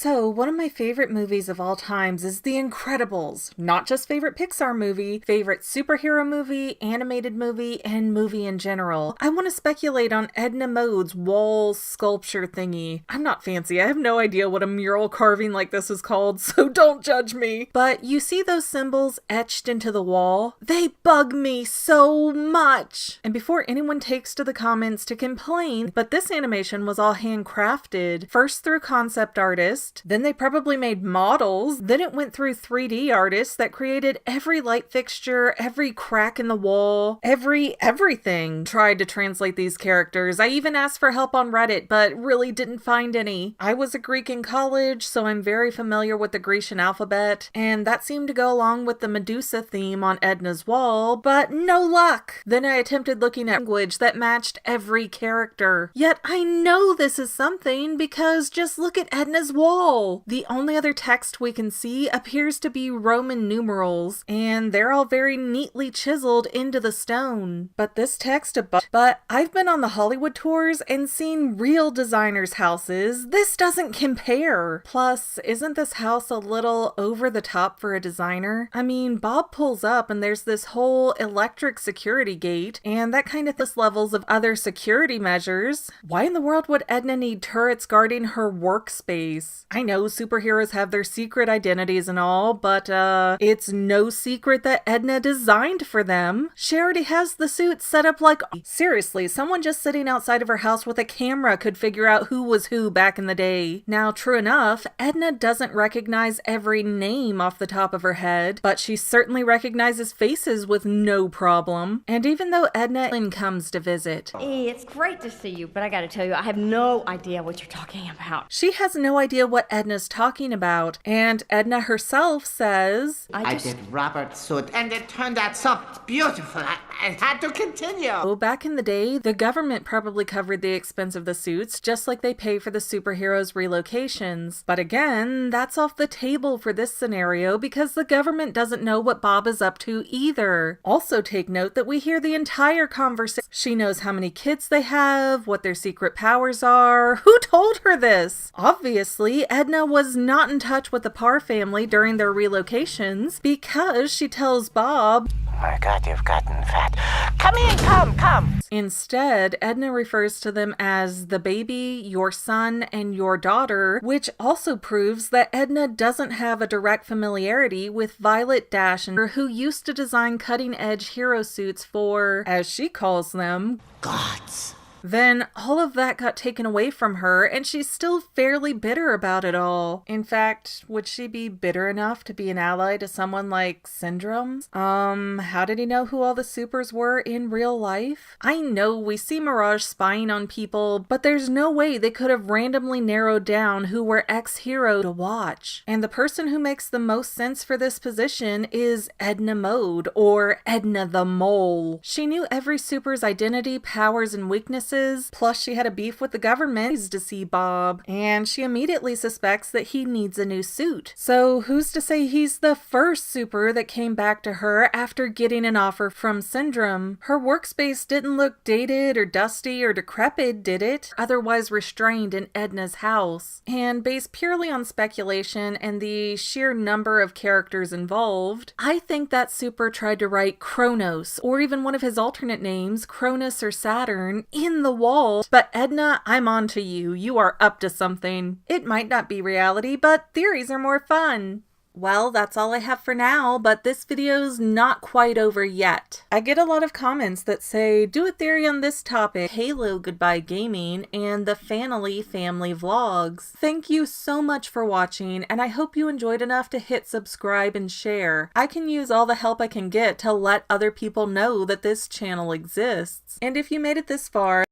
So, one of my favorite movies of all times is The Incredibles. Not just favorite Pixar movie, favorite superhero movie, animated movie, and movie in general. I want to speculate on Edna Mode's wall sculpture thingy. I'm not fancy, I have no idea what a mural carving like this is called, so don't judge me. But you see those symbols etched into the wall? They bug me so much! And before anyone takes to the comments to complain, but this animation was all handcrafted, first through concept artists, then they probably made models, then it went through 3D artists that created every light fixture, every crack in the wall, everything. Tried to translate these characters. I even asked for help on Reddit, but really didn't find any. I was a Greek in college, so I'm very familiar with the Grecian alphabet, and that seemed to go along with the Medusa theme on Edna's wall, but no luck! Then I attempted looking at language that matched every character. Yet I know this is something because just look at Edna's wall. The only other text we can see appears to be Roman numerals, and they're all very neatly chiseled into the stone. But this text above. But I've been on the Hollywood tours and seen real designers' houses. This doesn't compare. Plus, isn't this house a little over the top for a designer? I mean, Bob pulls up and there's this whole electric security gate, and that kind of levels of other security measures. Why in the world would Edna need turrets guarding her workspace? I know superheroes have their secret identities and all, but it's no secret that Edna designed for them. She already has the suit set up like... Seriously, someone just sitting outside of her house with a camera could figure out who was who back in the day. Now, true enough, Edna doesn't recognize every name off the top of her head, but she certainly recognizes faces with no problem. And even though Edna comes to visit... Hey, it's great to see you, but I gotta tell you, I have no idea what you're talking about. She has no idea what Edna's talking about, and Edna herself says, I did Robert's suit, and it turned out so beautiful, I had to continue. Oh, back in the day, the government probably covered the expense of the suits, just like they pay for the superheroes' relocations. But again, that's off the table for this scenario because the government doesn't know what Bob is up to either. Also take note that we hear the entire conversation. She knows how many kids they have, what their secret powers are. Who told her this? Obviously, Edna was not in touch with the Parr family during their relocations because she tells Bob, Oh my God, you've gotten fat. Come in, come. Instead, Edna refers to them as the baby, your son, and your daughter, which also proves that Edna doesn't have a direct familiarity with Violet Dash, who used to design cutting-edge hero suits for, as she calls them, Gods. Then all of that got taken away from her, and she's still fairly bitter about it all. In fact, would she be bitter enough to be an ally to someone like Syndrome? How did he know who all the supers were in real life? I know we see Mirage spying on people, but there's no way they could have randomly narrowed down who were ex-hero to watch. And the person who makes the most sense for this position is Edna Mode, or Edna the Mole. She knew every super's identity, powers, and weaknesses. Plus she had a beef with the government to see Bob, and she immediately suspects that he needs a new suit. So who's to say he's the first super that came back to her after getting an offer from Syndrome? Her workspace didn't look dated or dusty or decrepit, did it? Otherwise restrained in Edna's house. And based purely on speculation and the sheer number of characters involved, I think that super tried to write Kronos, or even one of his alternate names, Cronus or Saturn, in the wall. But Edna, I'm on to you. You are up to something. It might not be reality, but theories are more fun. Well, that's all I have for now, but this video's not quite over yet. I get a lot of comments that say, do a theory on this topic, Halo Goodbye Gaming, and the Fanily Family Vlogs. Thank you so much for watching, and I hope you enjoyed enough to hit subscribe and share. I can use all the help I can get to let other people know that this channel exists. And if you made it this far,